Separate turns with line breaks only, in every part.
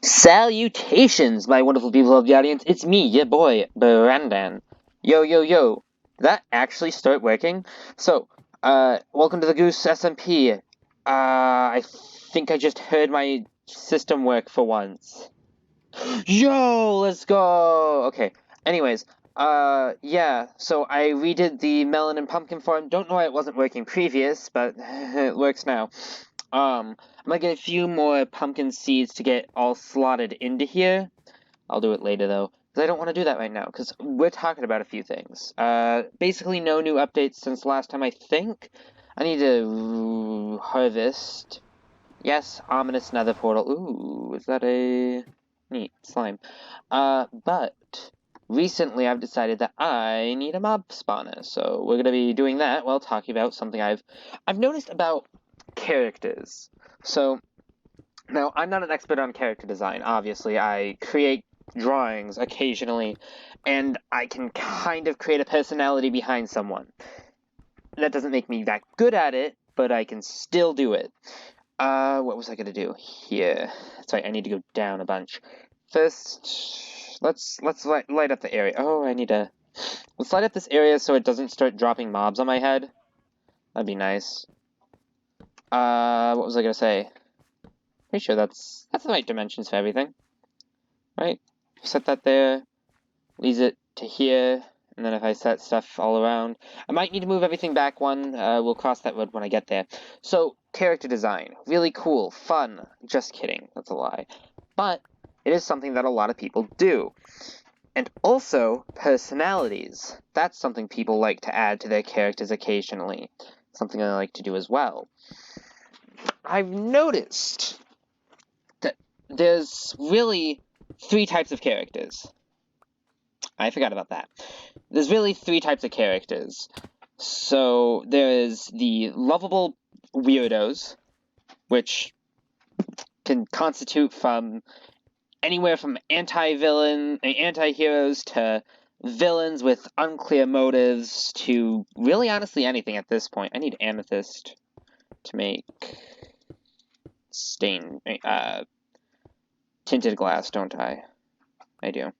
Salutations, my wonderful people of the audience. It's me, your boy, Brandon. Yo, yo, yo. Did that actually start working? So, welcome to the Goose SMP. I think I just heard my system work for once. Yo, let's go! Okay, anyways, yeah, so I redid the melon and pumpkin farm. Don't know why it wasn't working previous, but it works now. I'm gonna get a few more pumpkin seeds to get all slotted into here. I'll do it later, though, because I don't want to do that right now, because we're talking about a few things. Basically no new updates since last time, I think. I need to harvest. Yes, ominous nether portal. Ooh, is that a... neat slime. But recently I've decided that I need a mob spawner, so we're gonna be doing that while talking about something I've noticed about characters. So, now, I'm not an expert on character design, obviously. I create drawings occasionally, and I can kind of create a personality behind someone. That doesn't make me that good at it, but I can still do it. What was I gonna do here? That's right, I need to go down a bunch. First, let's light up the area. Oh, let's light up this area so it doesn't start dropping mobs on my head. That'd be nice. What was I gonna say? Pretty sure that's the right dimensions for everything. Right? Set that there, leaves it to here, and then if I set stuff all around, I might need to move everything back one. We'll cross that road when I get there. So, character design. Really cool, fun. Just kidding, that's a lie. But it is something that a lot of people do. And also, personalities. That's something people like to add to their characters occasionally. Something I like to do as well. I've noticed that there's really 3 types of characters. I forgot about that. There's really 3 types of characters. So there's the lovable weirdos, which can constitute from anywhere from anti-heroes to villains with unclear motives to really honestly anything at this point. I need amethyst to make tinted glass, don't I? I do.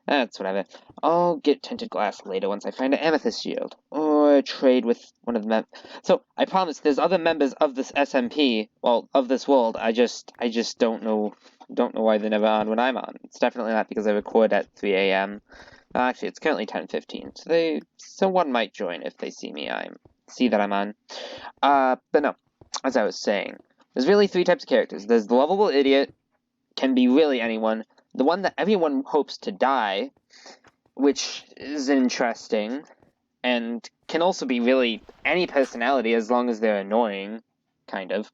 That's whatever. I'll get tinted glass later once I find an amethyst shield. Or trade with one of them. So, I promise, there's other members of this SMP, well, of this world, I just don't know why they're never on when I'm on. It's definitely not because I record at 3 a.m. Actually, it's currently 10:15, so one might join if they see that I'm on. But no, as I was saying, there's really 3 types of characters. There's the lovable idiot, can be really anyone. The one that everyone hopes to die, which is interesting, and can also be really any personality as long as they're annoying, kind of.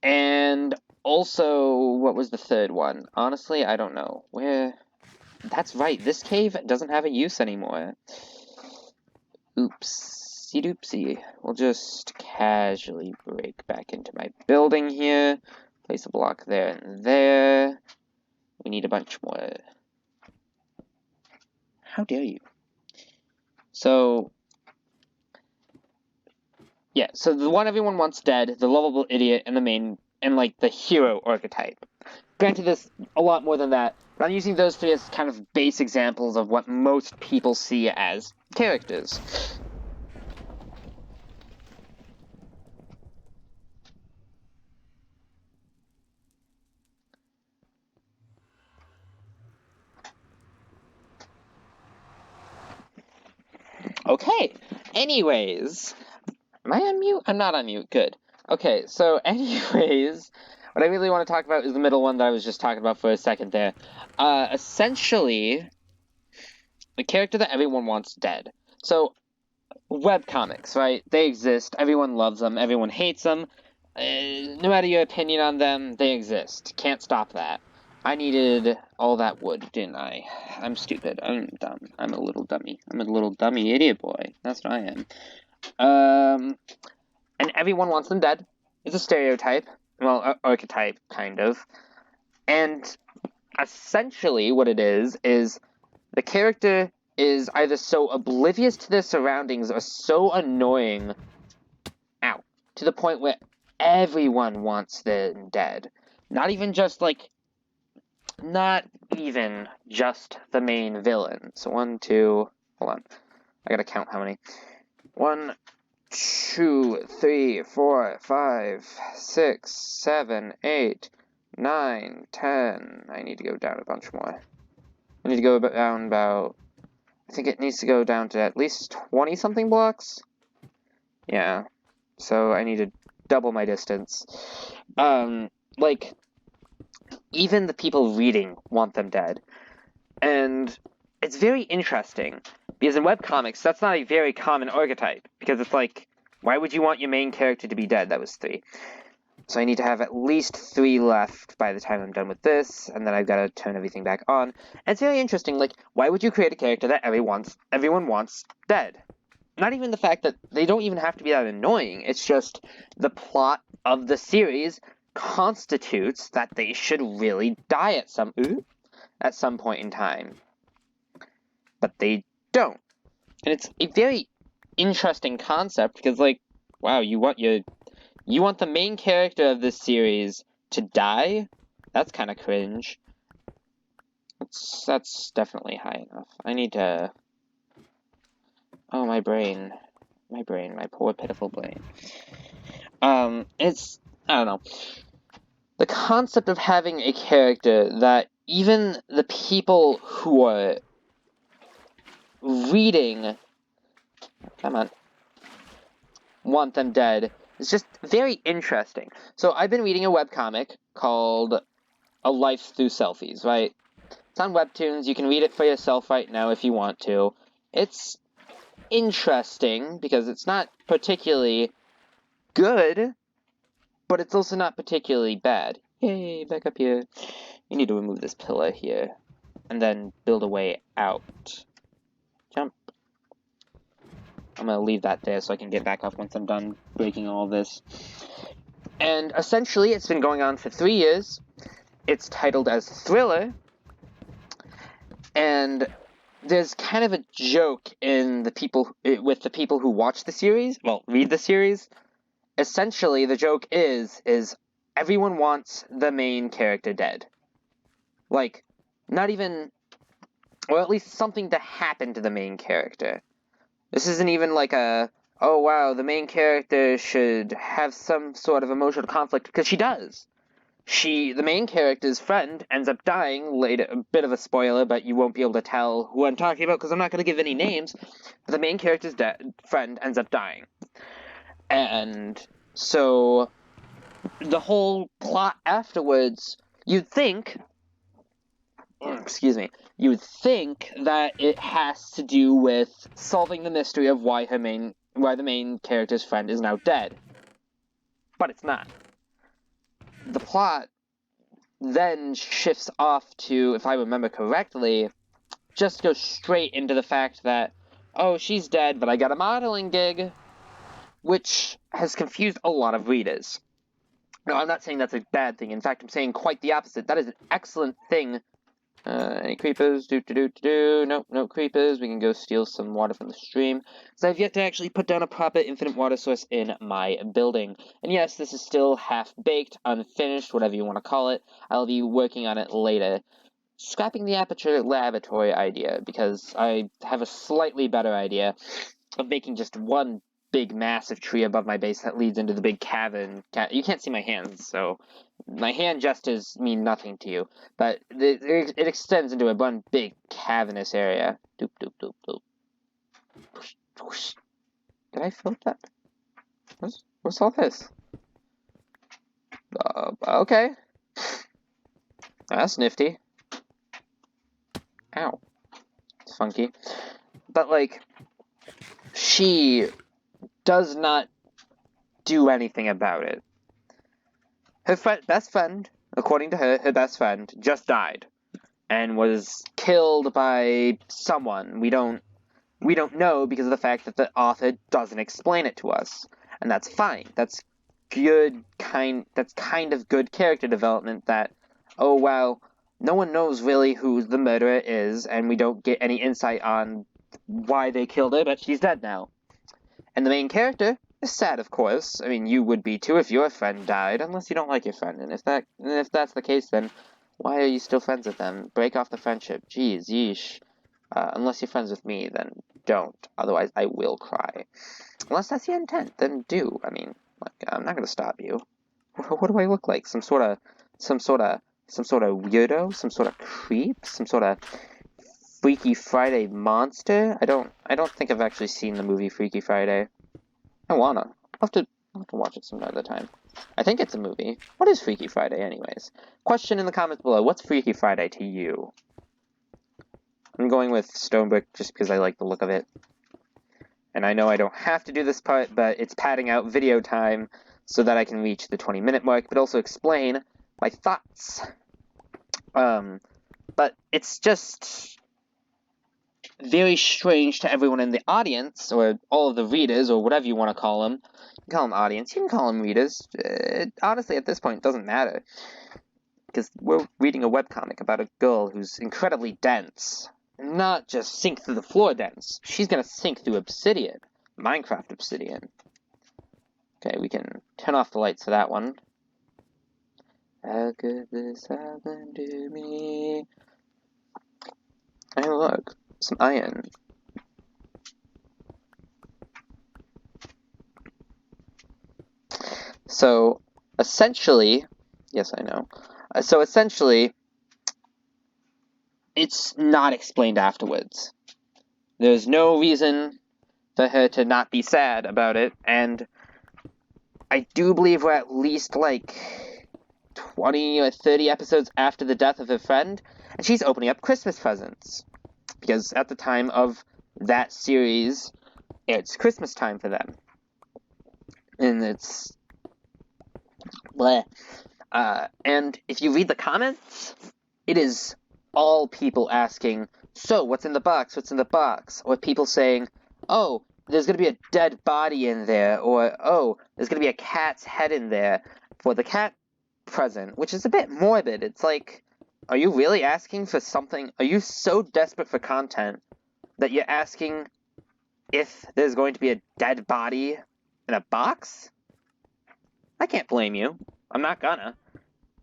And also, what was the third one? Honestly, I don't know. That's right, this cave doesn't have a use anymore. Oopsie doopsie. We'll just casually break back into my building here. Place a block there and there. We need a bunch more. How dare you? So, yeah, so the one everyone wants dead, the lovable idiot, and the hero archetype. Granted, there's a lot more than that, but I'm using those 3 as kind of base examples of what most people see as characters. Okay, anyways, am I on mute? I'm not on mute, good. Okay, so anyways, what I really want to talk about is the middle one that I was just talking about for a second there. Essentially, the character that everyone wants dead. So, webcomics, right? They exist, everyone loves them, everyone hates them. No matter your opinion on them, they exist. Can't stop that. I needed all that wood, didn't I? I'm stupid. I'm dumb. I'm a little dummy. I'm a little dummy idiot boy. That's what I am. And everyone wants them dead. It's a stereotype. Well, archetype, kind of. And essentially what it is the character is either so oblivious to their surroundings or so annoying, to the point where everyone wants them dead. Not even just, like, not even just the main villain. So 1, 2, hold on. I gotta count how many. 1, 2, 3, 4, 5, 6, 7, 8, 9, 10. I need to go down a bunch more. I need to go down about, I think it needs to go down to at least 20-something blocks. Yeah. So I need to double my distance. Like, even the people reading want them dead. And it's very interesting, because in webcomics, that's not a very common archetype, because it's like, why would you want your main character to be dead? That was 3. So I need to have at least 3 left by the time I'm done with this, and then I've got to turn everything back on. And it's very interesting, like, why would you create a character that everyone wants dead? Not even the fact that they don't even have to be that annoying, it's just the plot of the series constitutes that they should really die at some point in time. But they don't. And it's a very interesting concept, because, like, wow, you want the main character of this series to die? That's kind of cringe. That's definitely high enough. I need to... Oh, my brain. My poor pitiful brain. It's... I don't know. The concept of having a character that even the people who are reading... Come on. Want them dead. It's just very interesting. So I've been reading a webcomic called A Life Through Selfies, right? It's on Webtoons. You can read it for yourself right now if you want to. It's interesting because it's not particularly good, but it's also not particularly bad. Hey, back up here. You need to remove this pillar here, and then build a way out. Jump. I'm going to leave that there so I can get back up once I'm done breaking all this. And essentially, it's been going on for 3 years. It's titled as Thriller. And there's kind of a joke with the people who watch the series, well, read the series. Essentially, the joke is everyone wants the main character dead. Like, not even, or at least something to happen to the main character. This isn't even like oh wow, the main character should have some sort of emotional conflict, because she does. The main character's friend ends up dying later. A bit of a spoiler, but you won't be able to tell who I'm talking about because I'm not going to give any names. But the main character's friend ends up dying. And so the whole plot afterwards, you'd think that it has to do with solving the mystery of why the main character's friend is now dead. But it's not. The plot then shifts off to, if I remember correctly, just goes straight into the fact that, oh, she's dead, but I got a modeling gig, which has confused a lot of readers. No, I'm not saying that's a bad thing. In fact, I'm saying quite the opposite. That is an excellent thing. Any creepers? Nope, no creepers. We can go steal some water from the stream. Because I've yet to actually put down a proper infinite water source in my building. And yes, this is still half-baked, unfinished, whatever you want to call it. I'll be working on it later. Scrapping the aperture laboratory idea, because I have a slightly better idea of making just one big massive tree above my base that leads into the big cavern. You can't see my hands, so my hand gestures mean nothing to you, but it extends into one big cavernous area. Doop, doop, doop, doop. Whoosh, whoosh. Did I film that? What's all this? Okay. That's nifty. Ow. It's funky. But, like, she does not do anything about it. Her best friend, according to her best friend, just died and was killed by someone. We don't know because of the fact that the author doesn't explain it to us, and that's fine. That's kind of good character development. That, oh wow, no one knows really who the murderer is, and we don't get any insight on why they killed her, but she's dead now. And the main character It's sad, of course. I mean, you would be too if your friend died, unless you don't like your friend. And if that's the case, then why are you still friends with them? Break off the friendship. Jeez, yeesh. Unless you're friends with me, then don't. Otherwise, I will cry. Unless that's your intent, then do. I mean, like, I'm not gonna stop you. What do I look like? Some sort of weirdo? Some sort of creep? Some sort of Freaky Friday monster? I don't think I've actually seen the movie Freaky Friday. I wanna. I'll have to watch it some other time. I think it's a movie. What is Freaky Friday, anyways? Question in the comments below. What's Freaky Friday to you? I'm going with Stonebrick just because I like the look of it. And I know I don't have to do this part, but it's padding out video time so that I can reach the 20-minute mark, but also explain my thoughts. But it's just very strange to everyone in the audience, or all of the readers, or whatever you want to call them. You can call them audience, you can call them readers. Honestly, at this point, it doesn't matter. Because we're reading a webcomic about a girl who's incredibly dense. Not just sink through the floor dense. She's gonna sink through obsidian. Minecraft obsidian. Okay, we can turn off the lights for that one. How could this happen to me? Hey, look. Some iron. So, essentially... Yes, I know. So, essentially... It's not explained afterwards. There's no reason for her to not be sad about it, and I do believe we're at least, like, 20 or 30 episodes after the death of her friend, and she's opening up Christmas presents. Because at the time of that series, it's Christmas time for them. And it's... bleh. And if you read the comments, it is all people asking, so, what's in the box? What's in the box? Or people saying, oh, there's going to be a dead body in there. Or, oh, there's going to be a cat's head in there for the cat present, which is a bit morbid. It's like, are you really asking for something? Are you so desperate for content that you're asking if there's going to be a dead body in a box? I can't blame you. I'm not gonna.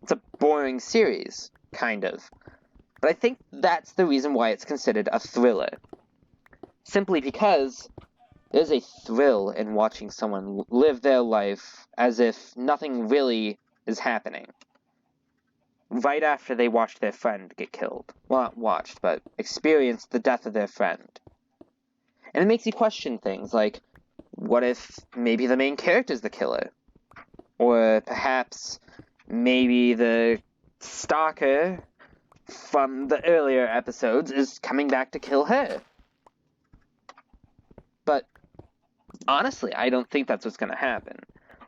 It's a boring series, kind of. But I think that's the reason why it's considered a thriller. Simply because there's a thrill in watching someone live their life as if nothing really is happening. Right after they watched their friend get killed. Well, not watched, but experienced the death of their friend. And it makes you question things like, what if maybe the main character's the killer? Or perhaps maybe the stalker from the earlier episodes is coming back to kill her. But honestly, I don't think that's what's going to happen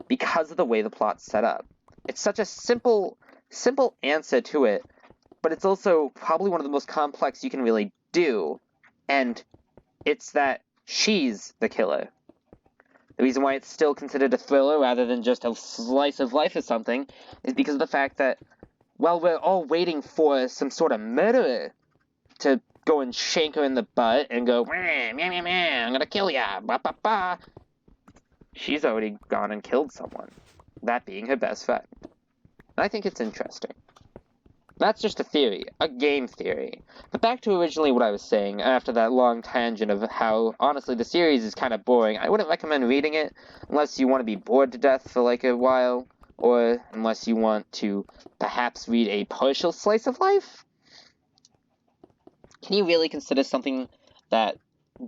because of the way the plot's set up. It's such a simple answer to it, but it's also probably one of the most complex you can really do, and it's that she's the killer. The reason why it's still considered a thriller rather than just a slice of life or something is because of the fact that, well, we're all waiting for some sort of murderer to go and shank her in the butt and go, meh, meh, meh, meh, I'm gonna kill ya, ba, ba, ba. She's already gone and killed someone, that being her best friend. I think it's interesting. That's just a theory, a game theory. But back to originally what I was saying, after that long tangent of how, honestly, the series is kind of boring. I wouldn't recommend reading it unless you want to be bored to death for like a while, or unless you want to perhaps read a partial slice of life. Can you really consider something that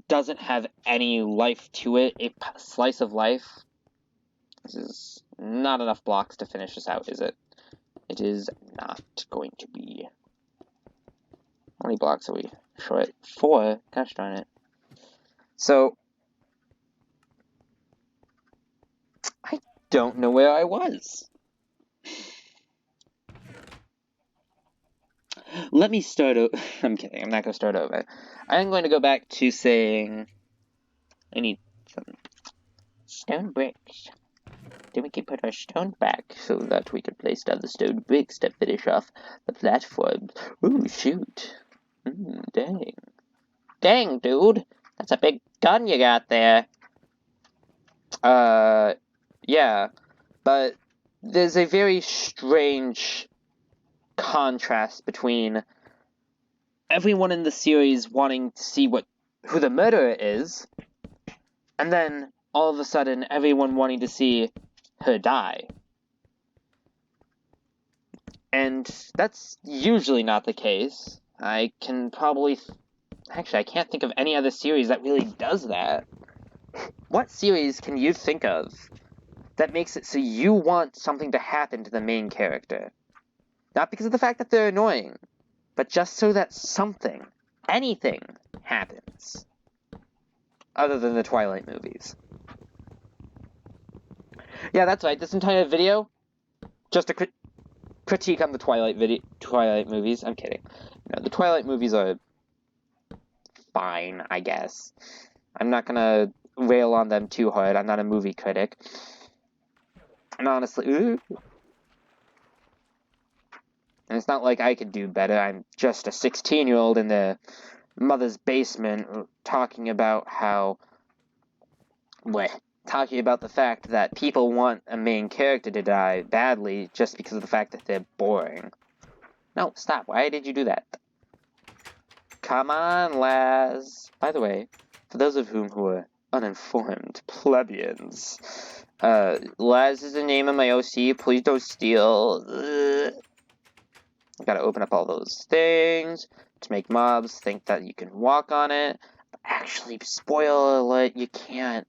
doesn't have any life to it a slice of life? This is not enough blocks to finish this out, is it? It is not going to be. How many blocks are we short? 4? Gosh darn it. So, I don't know where I was. Let me start over. I'm kidding, I'm not going to start over. I'm going to go back to saying, I need some stone bricks. Then we can put our stone back so that we can place down the stone bricks to finish off the platform. Ooh, shoot. Dang. Dang, dude. That's a big gun you got there. Yeah, but there's a very strange contrast between everyone in the series wanting to see who the murderer is, and then all of a sudden everyone wanting to see her die. And that's usually not the case. I can probably... Actually, I can't think of any other series that really does that. What series can you think of that makes it so you want something to happen to the main character? Not because of the fact that they're annoying, but just so that something, anything, happens. Other than the Twilight movies. Yeah, that's right. This entire video, just a critique on the Twilight movies. I'm kidding. No, the Twilight movies are fine, I guess. I'm not gonna rail on them too hard. I'm not a movie critic. And honestly, and it's not like I could do better. I'm just a 16-year-old in the mother's basement talking about the fact that people want a main character to die badly just because of the fact that they're boring. No, stop. Why did you do that? Come on, Laz. By the way, for those of whom who are uninformed plebeians, Laz is the name of my OC. Please don't steal. Gotta open up all those things to make mobs think that you can walk on it. But actually, spoiler alert, you can't.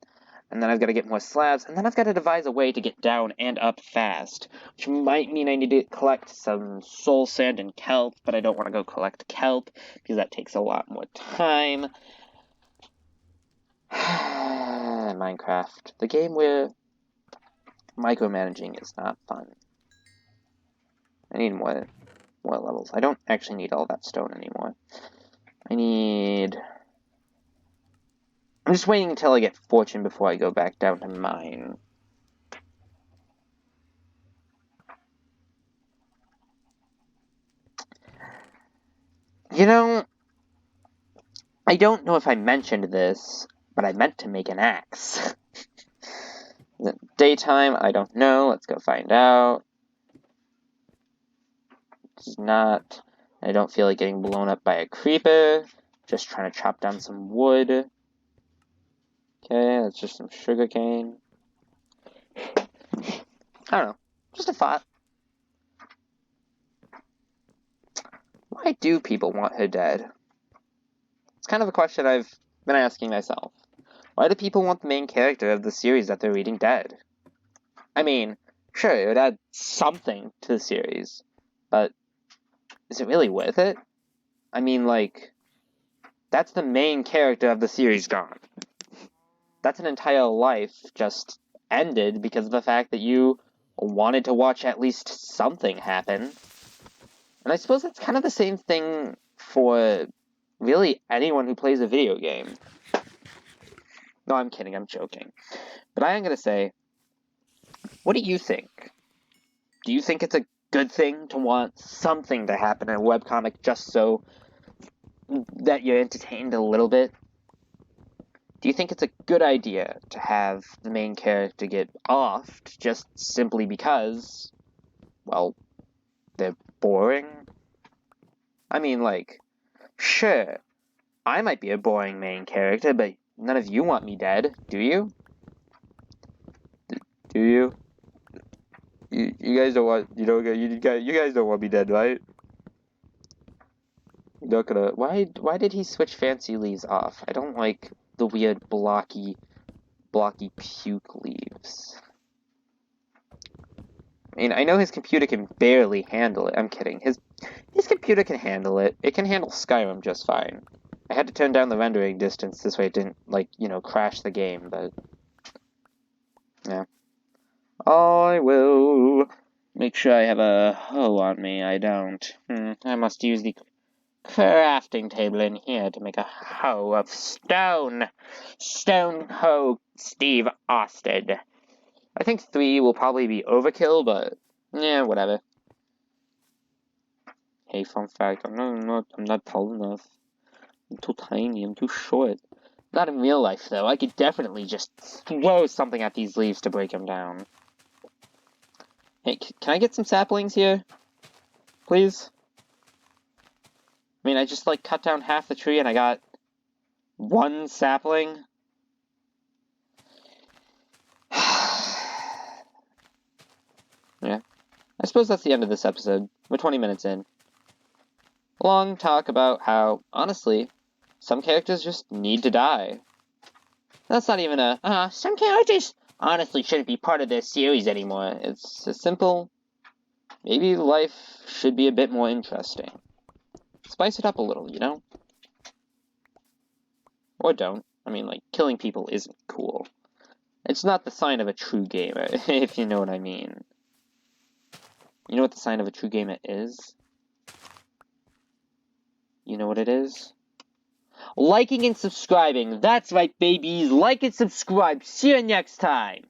And then I've got to get more slabs, and then I've got to devise a way to get down and up fast, which might mean I need to collect some soul sand and kelp, but I don't want to go collect kelp, because that takes a lot more time. Minecraft, the game where micromanaging is not fun. I need more levels. I don't actually need all that stone anymore. I'm just waiting until I get fortune before I go back down to mine. You know, I don't know if I mentioned this, but I meant to make an axe. Is it daytime? I don't know. Let's go find out. It's not. I don't feel like getting blown up by a creeper. Just trying to chop down some wood. Okay, that's just some sugar cane. I don't know. Just a thought. Why do people want her dead? It's kind of a question I've been asking myself. Why do people want the main character of the series that they're reading dead? I mean, sure, it would add something to the series, but is it really worth it? I mean, like, that's the main character of the series gone. That's an entire life just ended because of the fact that you wanted to watch at least something happen. And I suppose that's kind of the same thing for really anyone who plays a video game. No, I'm kidding, I'm joking. But I am going to say, what do you think? Do you think it's a good thing to want something to happen in a webcomic just so that you're entertained a little bit? Do you think it's a good idea to have the main character get offed just simply because, well, they're boring? I mean, like, sure, I might be a boring main character, but none of you want me dead, do you? Do you? You guys don't want, you guys don't want me dead, right? You're not gonna, why did he switch Fancy Leaves off? I don't like the weird blocky puke leaves. I mean, I know his computer can barely handle it. I'm kidding. His computer can handle it. It can handle Skyrim just fine. I had to turn down the rendering distance this way it didn't, like, crash the game, but... yeah. I will make sure I have a hoe on me. I don't. I must use the crafting table in here to make a hoe of stone. Stone hoe Steve Austin. I think 3 will probably be overkill, but yeah, whatever. Hey, fun fact, I'm not tall enough. I'm too tiny, I'm too short. Not in real life, though. I could definitely just throw something at these leaves to break them down. Hey, can I get some saplings here? Please? I mean, I just, like, cut down half the tree and I got one sapling? Yeah. I suppose that's the end of this episode. We're 20 minutes in. Long talk about how, honestly, some characters just need to die. That's not even a, some characters honestly shouldn't be part of this series anymore. It's a simple, maybe life should be a bit more interesting. Spice it up a little, you know? Or don't. I mean, like, killing people isn't cool. It's not the sign of a true gamer, if you know what I mean. You know what the sign of a true gamer is? You know what it is? Liking and subscribing. That's right, babies. Like and subscribe. See you next time.